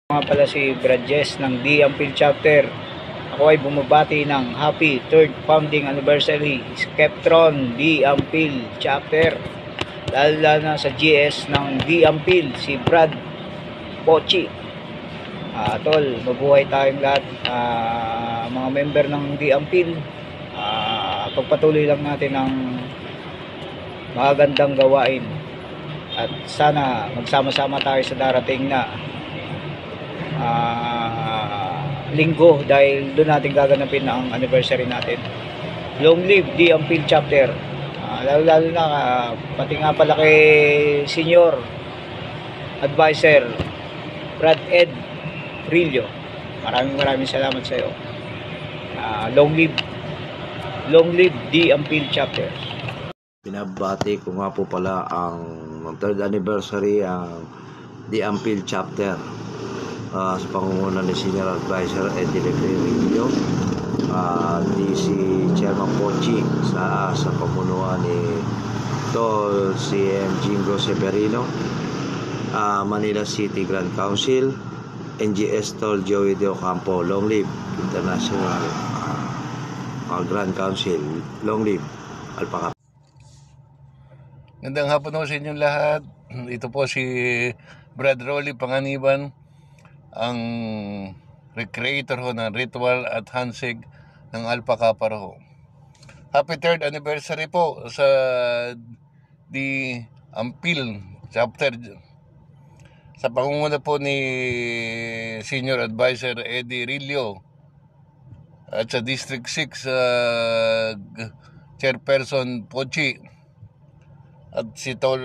Nga pala si Brad Jess ng D. Ampil Chapter. Ako ay bumabati ng happy 3rd founding anniversary Skeptron D. Ampil Chapter. Dahil na sa GS ng D. Ampil, si Brad Pochi. Tol, mabuhay tayong lahat, mga member ng D. Ampil. Pagpatuloy lang natin ang magagandang gawain at sana magsama-sama tayo sa darating na linggo, dahil doon natin gaganapin ang anniversary natin. Long live D. Ampil Chapter. Lalo na pati nga pala kay Senior Advisor Brad Ed Rillo, maraming salamat sa iyo. Long live D. Ampil Chapter. Pinabati ko nga po pala ang 3rd anniversary ang D. Ampil Chapter sa pangunguna ni Senior Advisor Eddie Rillo, di si Chairman Pochi sa pamunuan ni Tol CM Jingo Severino, Manila City Grand Council, NGS Tol Joey De Ocampo. Long live International Grand Council. Long live Alpaca. Gandang hapon po sa inyong lahat. Ito po si Brad Rolly Panganiban, ang recreator ho ng ritual at handshake ng Alpaca Paro. Happy 3rd anniversary po sa D. Ampil Chapter sa pangunguna po ni Senior Advisor Eddie Rillo at sa District 6 Chairperson Pochi at si Tol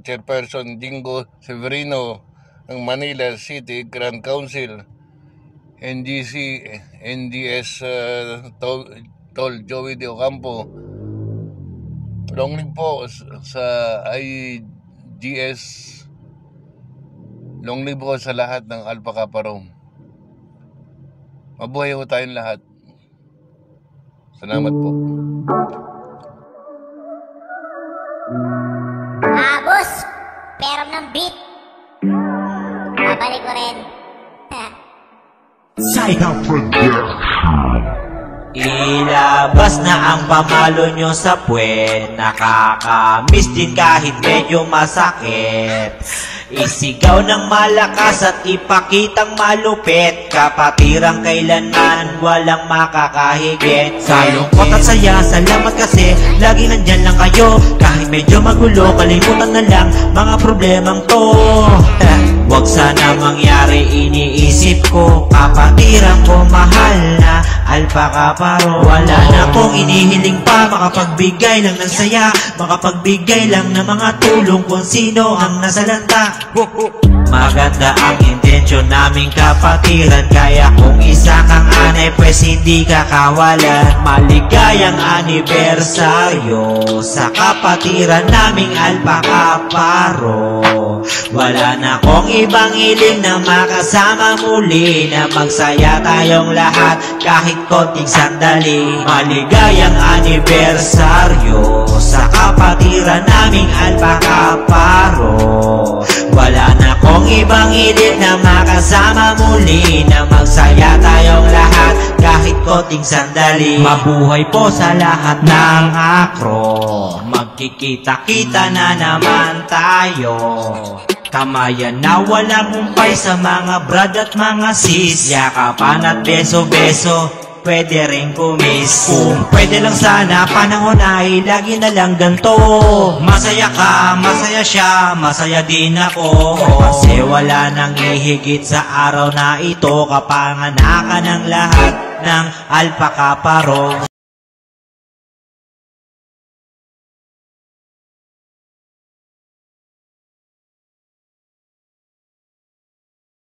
Chairperson Jingo Severino ng Manila City Grand Council, NGS Tol Joey De Ocampo. Long live po sa IGS. Long live po sa lahat ng Alpaca Paro. Mabuhay po tayong lahat. Salamat po. Boss, peram ng beat. Balik ko rin. Ilabas na ang pamalo nyo sa puwet. Nakakamiss din kahit medyo masakit. Isigaw ng malakas at ipakitang malupit. Kapatirang kailanman walang makakahigit. Sa lungkot at saya, salamat kasi lagi nandyan lang kayo. Kahit medyo magulo, kalimutan na lang mga problemang to. Wag sana mangyari, iniisip ko. Kapatirang ko mahal na Alpaca Paro. Wala na akong inihiling pa, makapagbigay lang ng saya, makapagbigay lang ng mga tulong kung sino ang nasalanta. Maganda ang intensyon naming kapatiran, kaya kung isa kang anay pwes hindi ka kawalan. Maligayang anibersaryo sa kapatiran naming Alpaca Paro. Wala na akong ibang hiling na makasama muli, na magsaya tayong lahat kahit konting sandali. Maligayang anibersaryo sa kapatiran naming Alpaca Paro. Wala na akong ibang hiling na makasama muli, na magsaya tayong lahat kahit konting sandali. Mabuhay po sa lahat ng akro, magkikita-kita na naman tayo. Kamayan na walang humpay sa mga brad at mga sis. Yakapan at beso-beso, pwede rin kumis. Kung pwede lang sana, panahon ay lagi na lang ganto. Masaya ka, masaya siya, masaya din ako. Kasi wala nang ihigit sa araw na ito. Kapanganakan ng lahat ng Alpaca Paro.